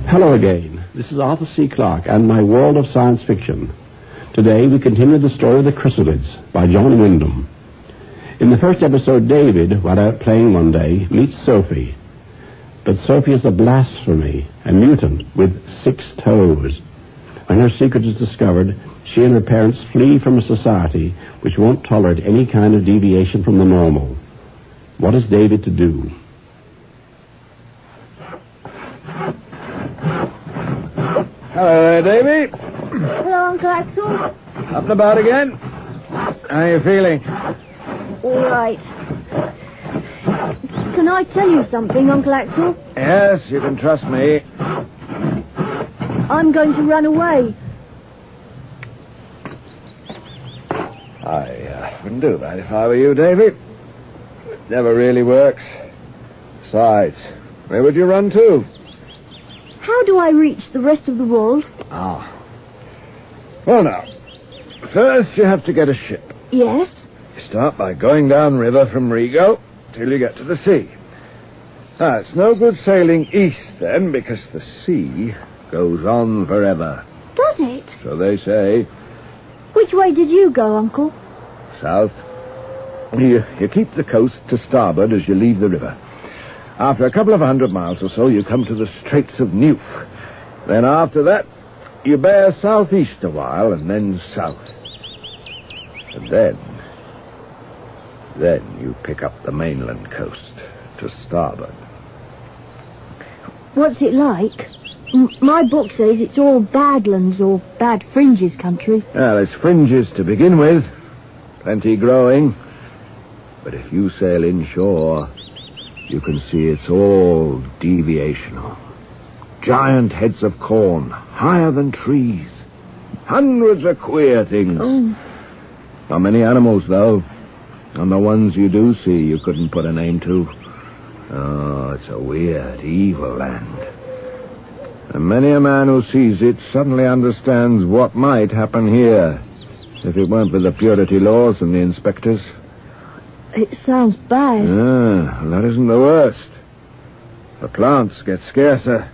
Hello again. This is Arthur C. Clarke and my world of science fiction. Today we continue the story of the Chrysalids by John Wyndham. In the first episode, David, while out playing one day, meets Sophie. But Sophie is a blasphemy, a mutant with 6 toes. When her secret is discovered, she and her parents flee from a society which won't tolerate any kind of deviation from the normal. What is David to do? Hello there, Davy. Hello, Uncle Axel. Up and about again? How are you feeling? All right. Can I tell you something, Uncle Axel? Yes, you can trust me. I'm going to run away. I wouldn't do that if I were you, Davy. It never really works. Besides, where would you run to? How do I reach the rest of the world? Well, now, first you have to get a ship. Yes. You start by going down river from Rigo till you get to the sea. Now, it's no good sailing east then, because the sea goes on forever. Does it? So they say. Which way did you go, Uncle? South. You keep the coast to starboard as you leave the river. After a couple of 100 miles or so, you come to the Straits of Neuf. Then after that, you bear southeast a while, and then south. And then you pick up the mainland coast to starboard. What's it like? My book says it's all badlands or bad fringes country. Well, it's fringes to begin with. Plenty growing. But if you sail inshore, you can see it's all deviational. Giant heads of corn, higher than trees. Hundreds of queer things. Oh. Not many animals, though. And the ones you do see, you couldn't put a name to. Oh, it's a weird, evil land. And many a man who sees it suddenly understands what might happen here if it weren't for the purity laws and the inspectors. It sounds bad. That isn't the worst. The plants get scarcer.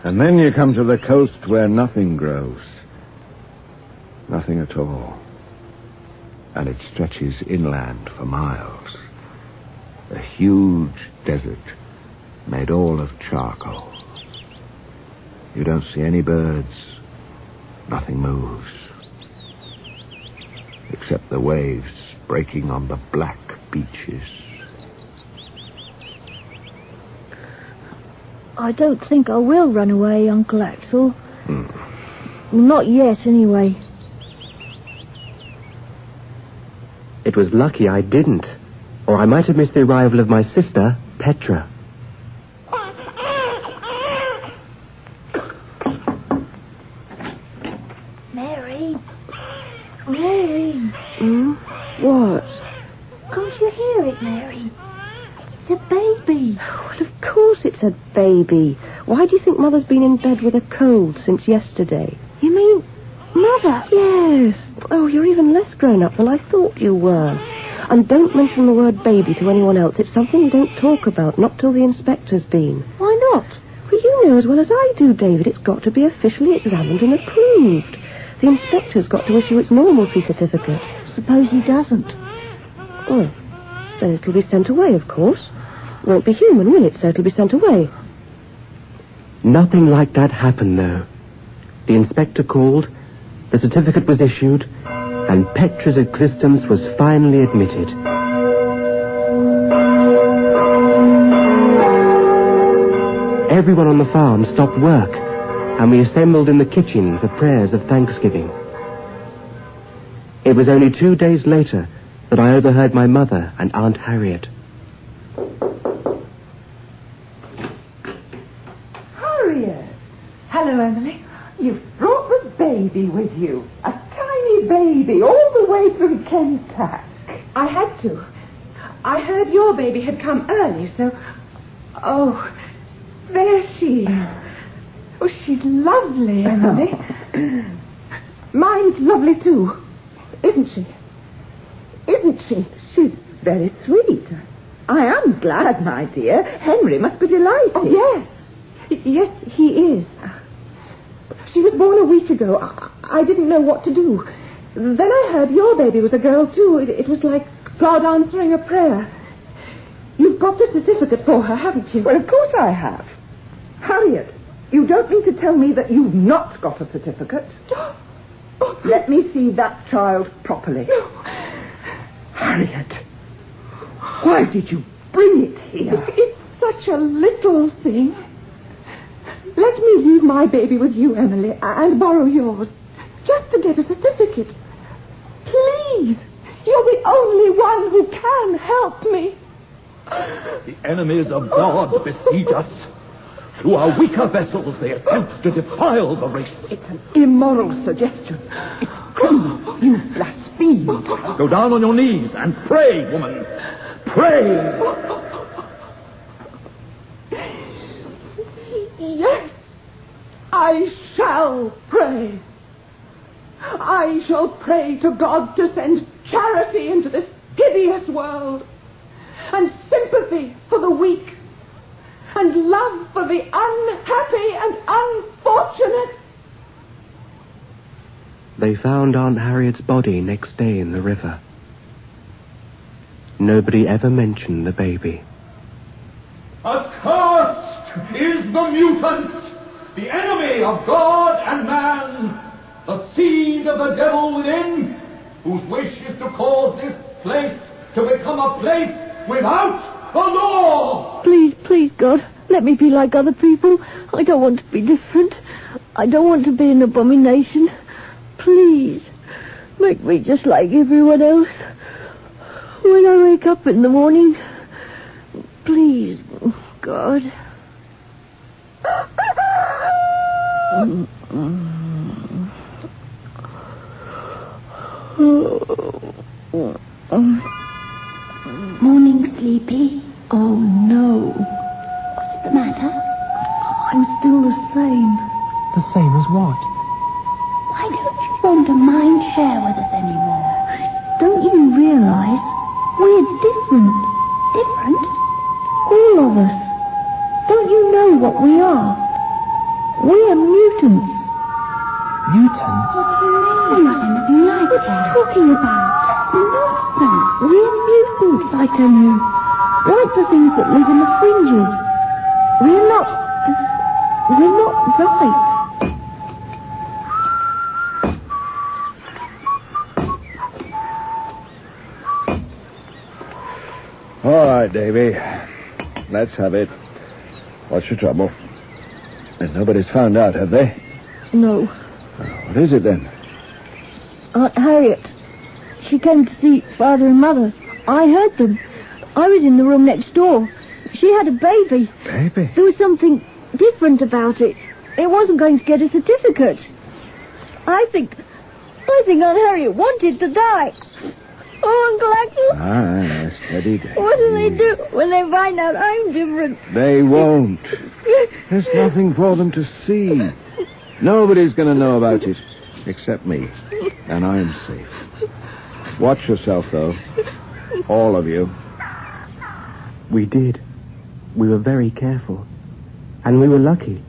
And then you come to the coast where nothing grows. Nothing at all. And it stretches inland for miles. A huge desert made all of charcoal. You don't see any birds. Nothing moves. Except the waves breaking on the black beaches. I don't think I will run away, Uncle Axel. Not yet, anyway. It was lucky I didn't, or I might have missed the arrival of my sister, Petra. Mary? Mary? What? Can't you hear it, Mary? It's a baby. Well, of course it's a baby. Why do you think Mother's been in bed with a cold since yesterday? You mean Mother? Yes. Oh, you're even less grown up than I thought you were. And don't mention the word baby to anyone else. It's something you don't talk about, not till the inspector's been. Why not? Well, you know as well as I do, David, it's got to be officially examined and approved. The inspector's got to issue its normalcy certificate. Suppose he doesn't. Well, then it'll be sent away, of course. Won't be human, will it? So it'll be sent away. Nothing like that happened, though. The inspector called, the certificate was issued, and Petra's existence was finally admitted. Everyone on the farm stopped work, and we assembled in the kitchen for prayers of thanksgiving. It was only 2 days later that I overheard my mother and Aunt Harriet. Harriet! Hello, Emily. You've brought the baby with you. A tiny baby, all the way from Kentucky. I had to. I heard your baby had come early, so... Oh, there she is. Oh, she's lovely, Emily. Mine's lovely, too. Isn't she? Isn't she? She's very sweet. I am glad, my dear. Henry must be delighted. Oh, yes. Yes, he is. She was born a week ago. I didn't know what to do. Then I heard your baby was a girl, too. It was like God answering a prayer. You've got the certificate for her, haven't you? Well, of course I have. Harriet, you don't mean to tell me that you've not got a certificate? Let me see that child properly. Harriet, why did you bring it here? It's such a little thing. Let me leave my baby with you, Emily, and borrow yours, just to get a certificate. Please, you're the only one who can help me. The enemies of God besiege us. Through our weaker vessels, they attempt to defile the race. It's an immoral suggestion. It's criminal. You've blasphemed. Go down on your knees and pray, woman. Pray. Yes, I shall pray. I shall pray to God to send charity into this hideous world, and sympathy for the weak, and love for the unhappy and unfortunate. They found Aunt Harriet's body next day in the river. Nobody ever mentioned the baby. Accursed is the mutant, the enemy of God and man, the seed of the devil within, whose wish is to cause this place to become a place without the law. Please, please, God, let me be like other people. I don't want to be different. I don't want to be an abomination. Please, make me just like everyone else. When I wake up in the morning, please, God. Morning, Sleepy. Oh, no. What's the matter? I'm still the same. The same as what? Why don't you want to mind share with us anymore? Don't you realize we're different? Different? All of us. Don't you know what we are? We're mutants. Mutants? What do you mean? We're not anything like What are that. you talking about? That's nonsense. We're mutants, I tell you. Like the things that live in the fringes. We're not right. All right, Davy. Let's have it. What's your trouble? And nobody's found out, have they? No. What is it, then? Aunt Harriet. She came to see Father and Mother. I heard them. I was in the room next door. She had a baby. Baby? There was something different about it. It wasn't going to get a certificate. I think Aunt Harriet wanted to die. Oh, Uncle Axel. Ah, steady, Davy. What do they do when they find out I'm different? They won't. There's nothing for them to see. Nobody's going to know about it, except me. And I'm safe. Watch yourself, though. All of you. We did. We were very careful. And we were lucky.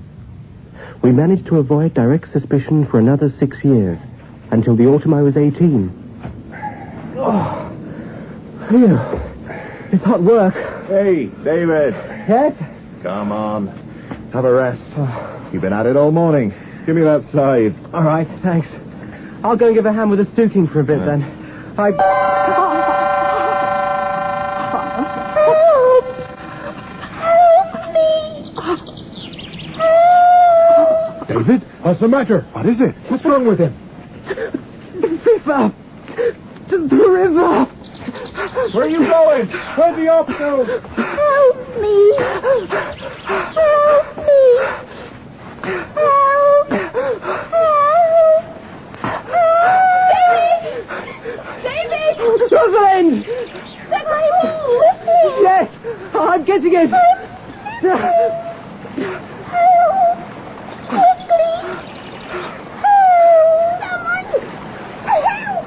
We managed to avoid direct suspicion for another 6 years, until the autumn I was 18. Oh. Phew. It's hot work. Hey, David. Yes? Come on. Have a rest. You've been at it all morning. Give me that side. All right, thanks. I'll go and give a hand with the stooking for a bit, then. Help! Help me! Help! David, what's the matter? What is it? What's wrong with him? The river! The river! Where are you going? Where's he up to? Help me! Help me! Help! Help! David! Rosalind! Take my ball with me! Yes! I'm getting it! Help! Quickly! Help! Someone! Help!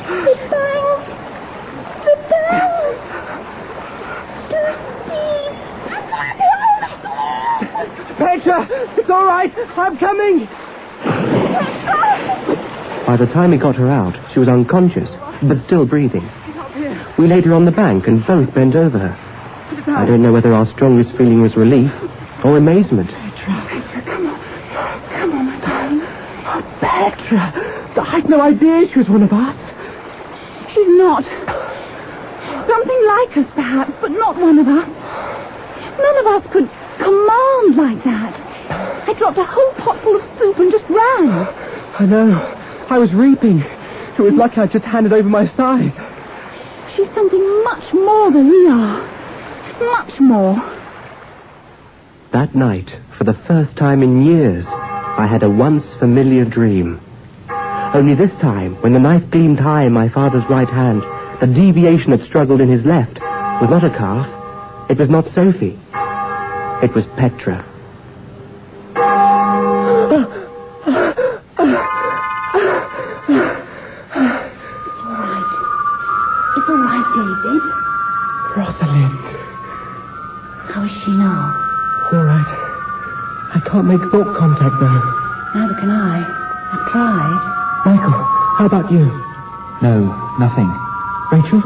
The bell! The bell! Do all right. I'm coming. By the time we got her out, she was unconscious, but still breathing. We laid her on the bank and both bent over her. I don't know whether our strongest feeling was relief or amazement. Petra, come on. Come on, my darling. Oh, Petra. I'd no idea she was one of us. She's not. Something like us, perhaps, but not one of us. None of us could command like that. I dropped a whole pot full of soup and just ran. I know. I was reaping. It was lucky I just handed over my scythe. She's something much more than we are. Much more. That night, for the first time in years, I had a once familiar dream. Only this time, when the knife gleamed high in my father's right hand, the deviation that struggled in his left was not a calf. It was not Sophie. It was Petra. It's all right, David. Rosalind. How is she now? All right. I can't make thought contact, though. Neither can I. I've tried. Michael, how about you? No, nothing. Rachel?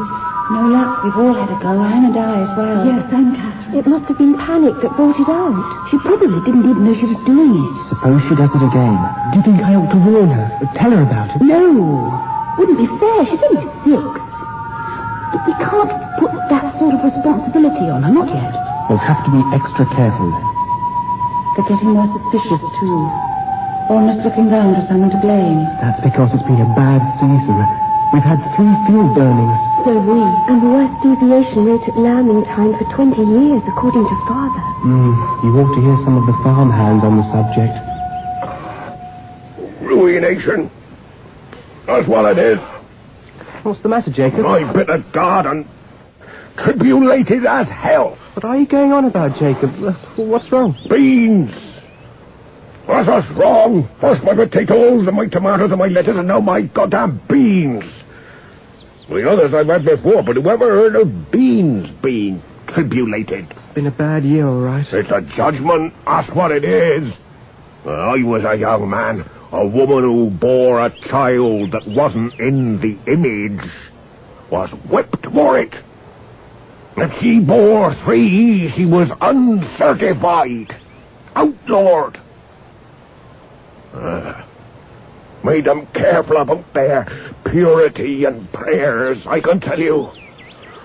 No luck. We've all had a go. Anne and I as well. Yes, and Catherine. It must have been panic that brought it out. She probably didn't even know she was doing it. Suppose she does it again. Do you think I ought to warn her? Tell her about it? No. Wouldn't be fair. She's only 6. But we can't put that sort of responsibility on her. Not yet. We'll have to be extra careful then. They're getting more suspicious, too. Almost looking round for someone to blame. That's because it's been a bad season. We've had 3 field burnings. So have we. And the worst deviation rate at lambing time for 20 years, according to Father. You ought to hear some of the farmhands on the subject. Ruination. That's what it is. What's the matter, Jacob? My bit of garden. Tribulated as hell. What are you going on about, Jacob? What's wrong? Beans. That's what's wrong. First my potatoes, and my tomatoes, and my lettuce, and now my goddamn beans. The others I've had before, but whoever heard of beans being tribulated? Been a bad year, all right. It's a judgment. That's what it is. I was a young man. A woman who bore a child that wasn't in the image was whipped for it. If she bore 3, she was uncertified. Outlawed. Made them careful about their purity and prayers, I can tell you.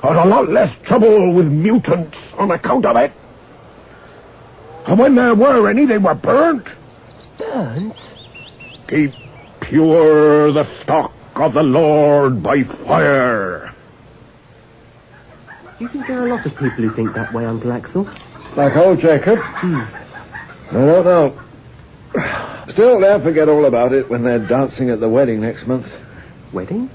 There's a lot less trouble with mutants on account of it. And when there were any, they were burnt. Burnt? Keep pure the stock of the Lord by fire. Do you think there are a lot of people who think that way, Uncle Axel? Like old Jacob? I don't know. Still, they'll forget all about it when they're dancing at the wedding next month. Wedding?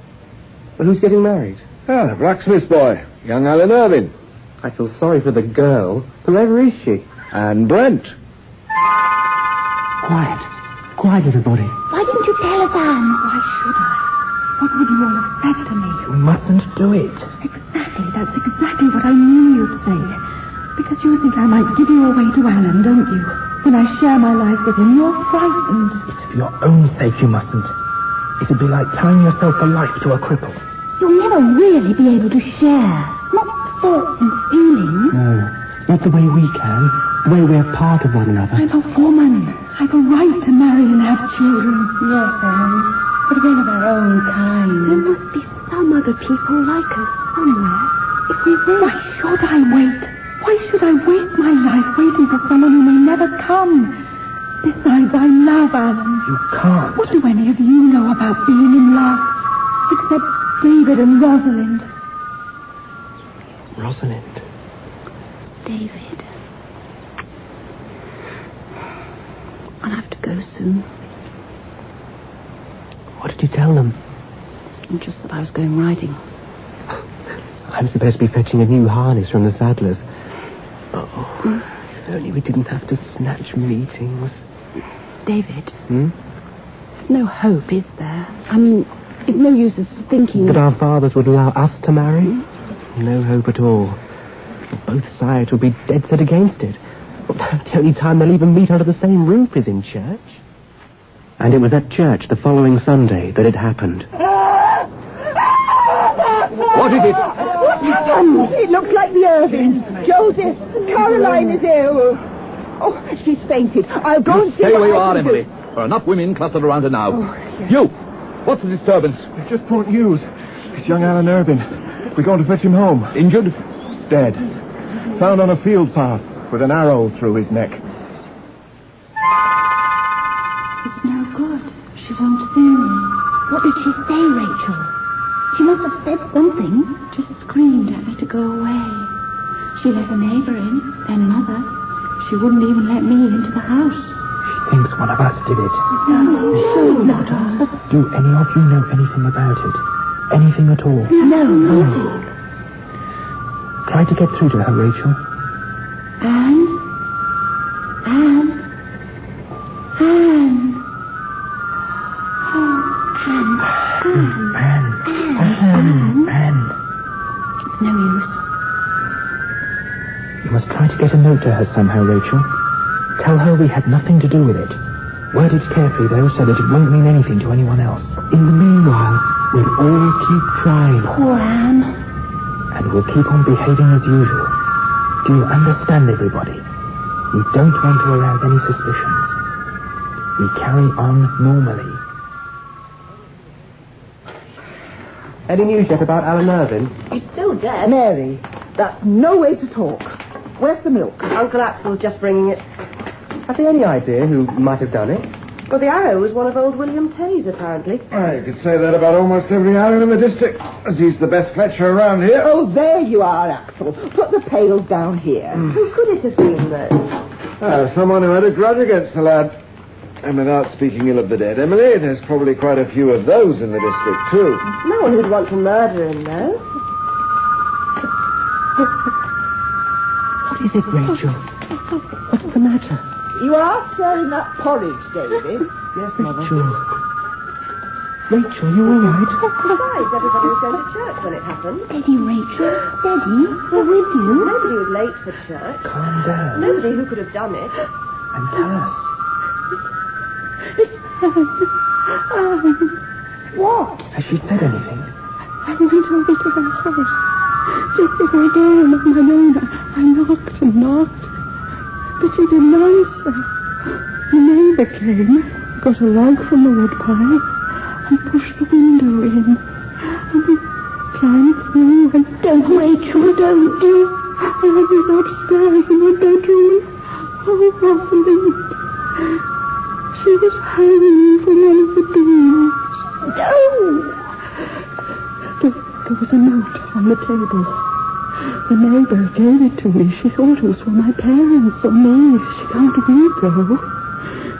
Well, who's getting married? Ah, the blacksmith's boy, young Alan Irving. I feel sorry for the girl. Whoever is she? And Brent. Quiet. Quiet, everybody. Why didn't you tell us, Anne? Why should I? What would you all have said to me? You mustn't do it. Exactly. That's exactly what I knew you'd say. Because you think I might give you away to Alan, don't you? When I share my life with him, you're frightened. It's for your own sake you mustn't. It'd be like tying yourself for life to a cripple. You'll never really be able to share. Not thoughts and feelings. No, not the way we can. The way we're part of one another. I'm a woman. I've a right to marry and have children. Yes, Anne. But we're of our own kind. There must be some other people like us somewhere. If we wait. Why should I wait? Why should I waste my life waiting for someone who may never come? Besides, I love Alan. You can't. What do any of you know about being in love? Except David and Rosalind. Rosalind. David. I'll have to go soon. What did you tell them? Just that I was going riding. I'm supposed to be fetching a new harness from the saddlers. Oh, if only we didn't have to snatch meetings. David. There's no hope, is there? I mean, it's no use us thinking... That our fathers would allow us to marry? No hope at all. Both sides would be dead set against it. The only time they'll even meet under the same roof is in church. And it was at church the following Sunday that it happened. What is it? What's happened? It looks like the Irvings. Joseph, Caroline is ill. Oh, she's fainted. I'll go and see Stay what where you I are, can do. Emily. There are enough women clustered around her now. Oh, yes. You! What's the disturbance? They've just brought news. It's young Alan Irving. We're going to fetch him home. Injured? Dead. Found on a field path with an arrow through his neck. It's no good. She won't see me. What did she say, Rachel? She must have said something. Just screamed at me to go away. She let a neighbour in, then another. She wouldn't even let me into the house. She thinks one of us did it. No, not us. Do any of you know anything about it? Anything at all? No, nothing. Try to get through to her, Rachel. Anne? Anne? Anne? Oh, Anne. Anne. It's no use. You must try to get a note to her somehow, Rachel. Tell her we had nothing to do with it. Word it carefully, though, so that it won't mean anything to anyone else. In the meanwhile, we'll all keep trying. Poor Anne. And we'll keep on behaving as usual. Do you understand, everybody? We don't want to arouse any suspicions. We carry on normally. Any news yet about Alan Irving? He's still dead. Mary, that's no way to talk. Where's the milk? Uncle Axel's just bringing it. Have they any idea who might have done it? Well, the arrow was one of old William Tay's, apparently. You could say that about almost every arrow in the district, as he's the best fletcher around here. Oh, there you are, Axel. Put the pails down here. Who could it have been, though? Someone who had a grudge against the lad. And without speaking ill of the dead, Emily, there's probably quite a few of those in the district, too. No one who'd want to murder him, though. What is it, Rachel? What's the matter? You are stirring that porridge, David. Yes, Mother. Rachel, you all right? Besides, everybody was going to church when it happened. Steady, Rachel. Steady. We're with you. Nobody was late for church. Calm down. Nobody who could have done it. And tell us. It's Anne. What? Has she said anything? I went over to her house. Just before dawn on my own, I knocked and knocked. But she didn't answer. The neighbour came, got a log from the wood pile, and pushed the window in. And we climbed through and... Don't, Rachel, don't do. I was upstairs in my bedroom. Oh, Rosalind. She was hanging from one of the beams. No! There was a note on the table. The neighbour gave it to me. She thought it was for my parents or me. She can't read, though.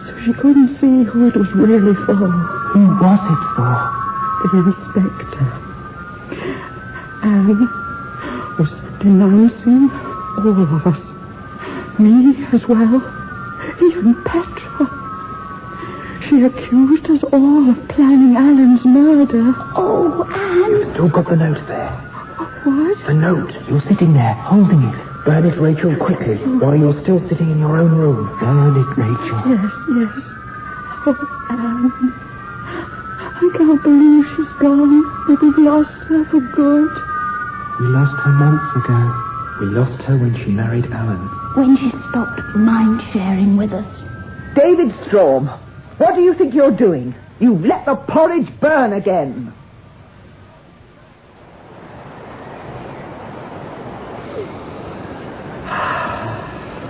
So she couldn't see who it was really for. Who was it for? The inspector. Anne was denouncing all of us. Me as well. Even Petra. She accused us all of planning Alan's murder. Oh, Anne. You've still got the note there. What? The note. You're sitting there, holding it. Burn it, Rachel, quickly, while you're still sitting in your own room. Burn it, Rachel. Yes. Oh, Anne. I can't believe she's gone. That we've lost her for good. We lost her months ago. We lost her when she married Alan. When she stopped mind-sharing with us. David Strom, what do you think you're doing? You've let the porridge burn again.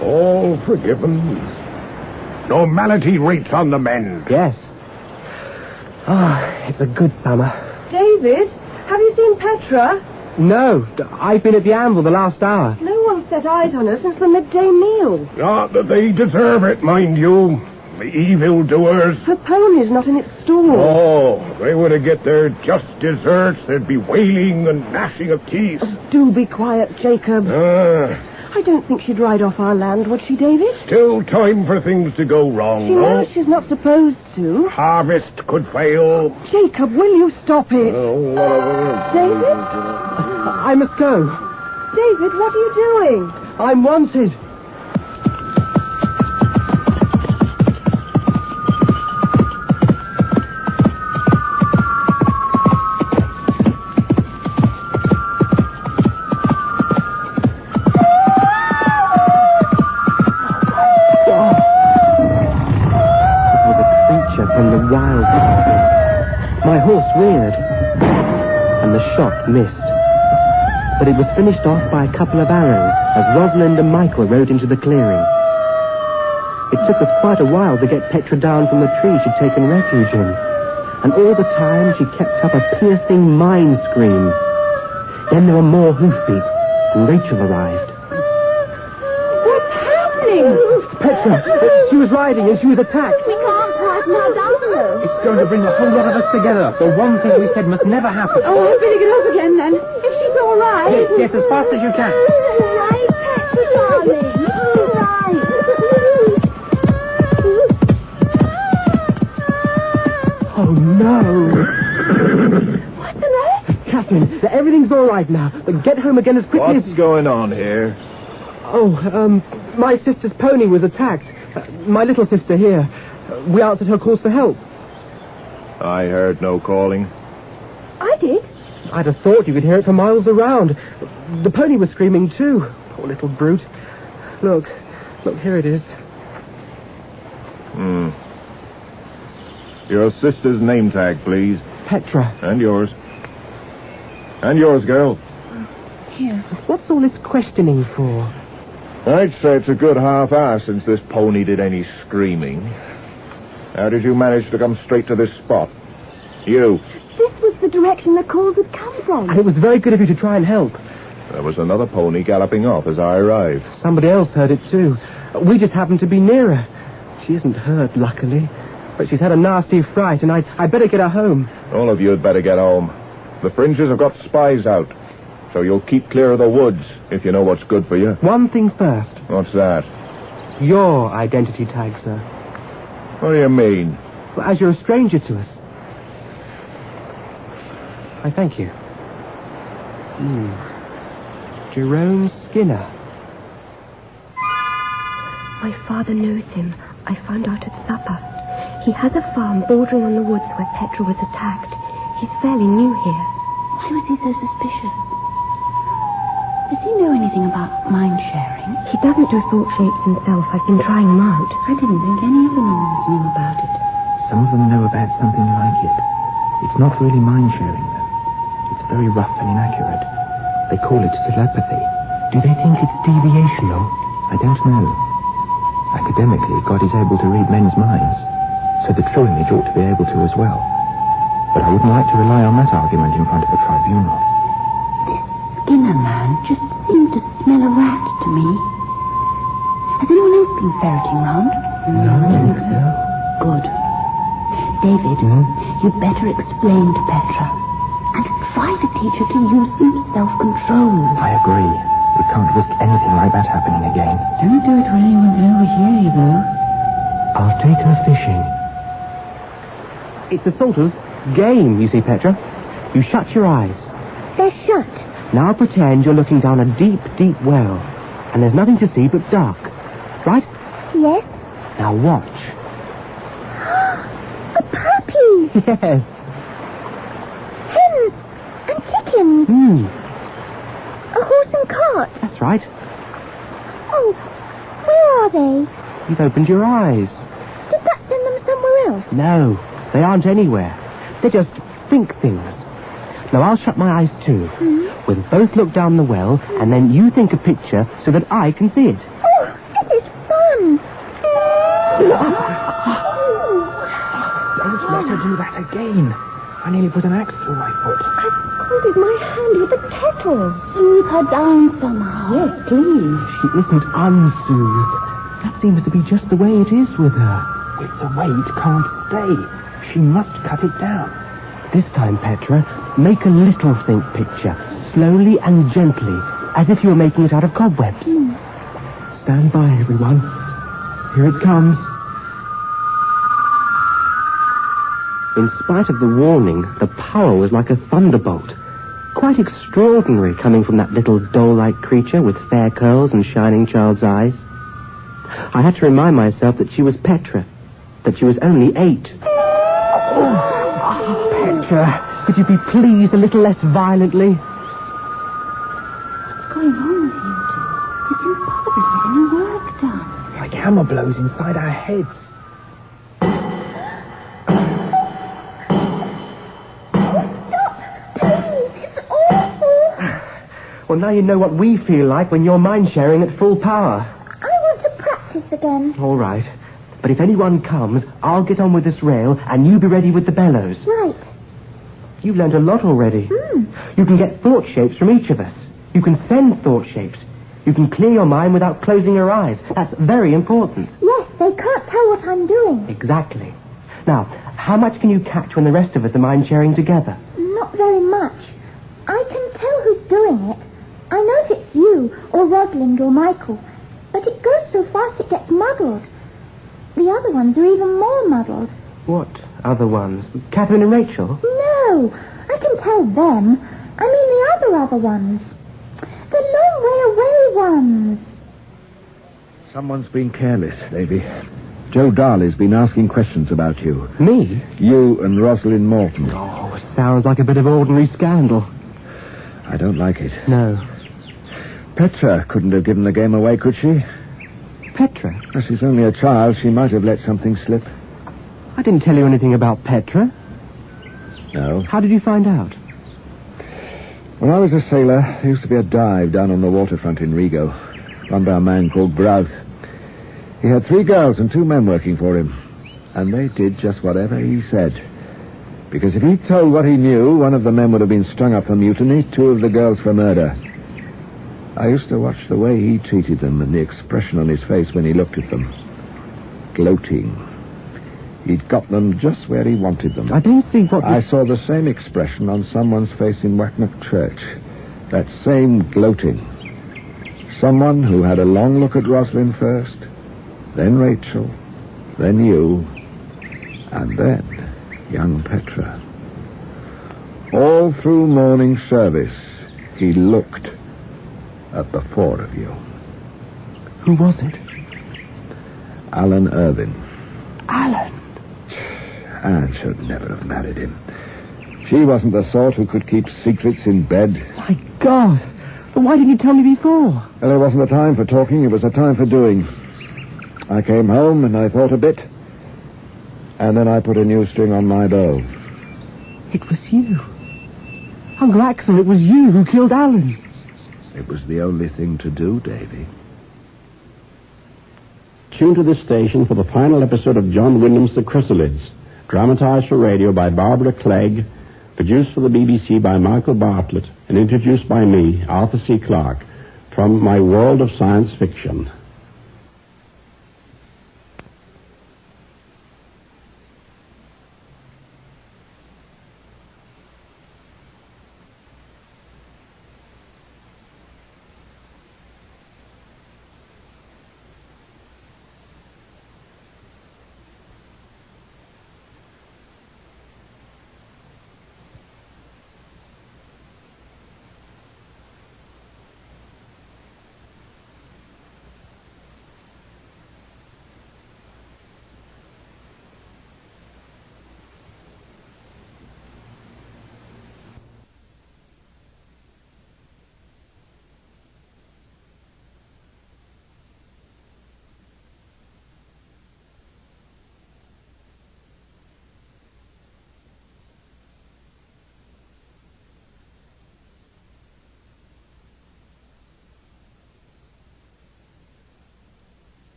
All forgiven. Normality rates on the mend. Yes. It's a good summer. David, have you seen Petra? No, I've been at the anvil the last hour. No one set eyes on her since the midday meal. Not that they deserve it, mind you. The evildoers. Her pony's not in its stall. Oh, they were to get their just deserts. There'd be wailing and gnashing of teeth. Do be quiet, Jacob. I don't think she'd ride off our land, would she, David? Still time for things to go wrong, She knows she's not supposed to. Harvest could fail. Jacob, will you stop it? David? I must go. David, what are you doing? I'm wanted. My horse reared, and the shot missed. But it was finished off by a couple of arrows as Rosalind and Michael rode into the clearing. It took us quite a while to get Petra down from the tree she'd taken refuge in. And all the time she kept up a piercing mine scream. Then there were more hoofbeats, and Rachel arrived. What's happening? Petra, she was riding and she was attacked. We can't pass now down though. It's going to bring a whole lot of us together. The one thing we said must never happen. Oh, I better get off again then. If she's all right. Yes, as fast as you can. All right, Petra, darling. All right. Oh, no! What's the matter? Catherine, everything's all right now. But get home again as quickly What's going on here? My sister's pony was attacked. My little sister here. We answered her calls for help. I heard no calling. I did. I'd have thought you could hear it for miles around. The pony was screaming too. Poor little brute. Look, here it is. Your sister's name tag, please. Petra. And yours. And yours, girl. Here. What's all this questioning for? I'd say it's a good half hour since this pony did any screaming. How did you manage to come straight to this spot? You. This was the direction the calls had come from. And it was very good of you to try and help. There was another pony galloping off as I arrived. Somebody else heard it too. We just happened to be nearer. She isn't hurt, luckily. But she's had a nasty fright, and I'd better get her home. All of you had better get home. The fringes have got spies out, so you'll keep clear of the woods if you know what's good for you. One thing first. What's that? Your identity tag, sir. What do you mean? Well, as you're a stranger to us. I thank you. Jerome Skinner. My father knows him. I found out at supper. He has a farm bordering on the woods where Petra was attacked. He's fairly new here. Why was he so suspicious? Does he know anything about mind sharing? He doesn't do thought shapes himself. I've been trying him out. I didn't think any of the Normans knew about it. Some of them know about something like it. It's not really mind sharing, though. It's very rough and inaccurate. They call it telepathy. Do they think it's deviational? I don't know. Academically, God is able to read men's minds, so the true image ought to be able to as well. But I wouldn't like to rely on that argument in front of a tribunal. This Skinner man just seemed to smell a rat to me. Has anyone else been ferreting round? No, I don't think so. Good. David, you'd better explain to Petra and try to teach her to use some self-control. I agree. We can't risk anything like that happening again. Don't do it when anyone can overhear you, though. I'll take her fishing. It's a sort of game, you see, Petra. You shut your eyes. They're shut. Now pretend you're looking down a deep, deep well, and there's nothing to see but dark. Right? Yes. Now watch. A puppy. Yes. Hens and chickens. A horse and cart. That's right. Oh, where are they? You've opened your eyes. Did that send them somewhere else? No, they aren't anywhere. They just think things. Now I'll shut my eyes too. We'll both look down the well, and then you think a picture so that I can see it. Oh, this is fun. Don't let her do that again. I nearly put an axe through my foot. I've scalded my hand with a kettle. Soothe her down somehow. Yes, please. She isn't unsoothed. That seems to be just the way it is with her. It's a weight can't stay. She must cut it down. This time, Petra, make a little think picture, slowly and gently, as if you were making it out of cobwebs. Stand by, everyone. Here it comes. In spite of the warning, the power was like a thunderbolt. Quite extraordinary coming from that little doll-like creature with fair curls and shining child's eyes. I had to remind myself that she was Petra, that she was only 8. Petra, could you be pleased a little less violently? What's going on with you two? It's impossible to get any work done. Like hammer blows inside our heads. Well, now you know what we feel like when you're mind-sharing at full power. I want to practice again. All right. But if anyone comes, I'll get on with this rail, and you be ready with the bellows. Right. You've learned a lot already. You can get thought shapes from each of us. You can send thought shapes. You can clear your mind without closing your eyes. That's very important. Yes, they can't tell what I'm doing. Exactly. Now, how much can you catch when the rest of us are mind-sharing together? Not very much. I can tell who's doing it. I know if it's you, or Rosalind, or Michael. But it goes so fast it gets muddled. The other ones are even more muddled. What other ones? Catherine and Rachel? No, I can tell them. I mean the other ones. The long way away ones. Someone's been careless, Davy. Joe Darley's been asking questions about you. Me? You and Rosalind Morton. Oh, sounds like a bit of ordinary scandal. I don't like it. No. Petra couldn't have given the game away, could she? Petra? Well, she's only a child. She might have let something slip. I didn't tell you anything about Petra. No. How did you find out? When I was a sailor, there used to be a dive down on the waterfront in Rigo, run by a man called Grouth. He had 3 girls and 2 men working for him, and they did just whatever he said. Because if he told what he knew, one of the men would have been strung up for mutiny, 2 of the girls for murder. I used to watch the way he treated them and the expression on his face when he looked at them. Gloating. He'd got them just where he wanted them. I don't see what... I saw the same expression on someone's face in Wacknock Church. That same gloating. Someone who had a long look at Rosalind first, then Rachel, then you, and then young Petra. All through morning service, he looked at the 4 of you. Who was it? Alan Irvin. Alan? Anne should never have married him. She wasn't the sort who could keep secrets in bed. My God! But why didn't you tell me before? Well, there wasn't a time for talking, it was a time for doing. I came home and I thought a bit. And then I put a new string on my bow. It was you. Uncle Axel, it was you who killed Alan. It was the only thing to do, Davy. Tune to this station for the final episode of John Wyndham's The Chrysalids, dramatized for radio by Barbara Clegg, produced for the BBC by Michael Bartlett, and introduced by me, Arthur C. Clarke, from my world of science fiction.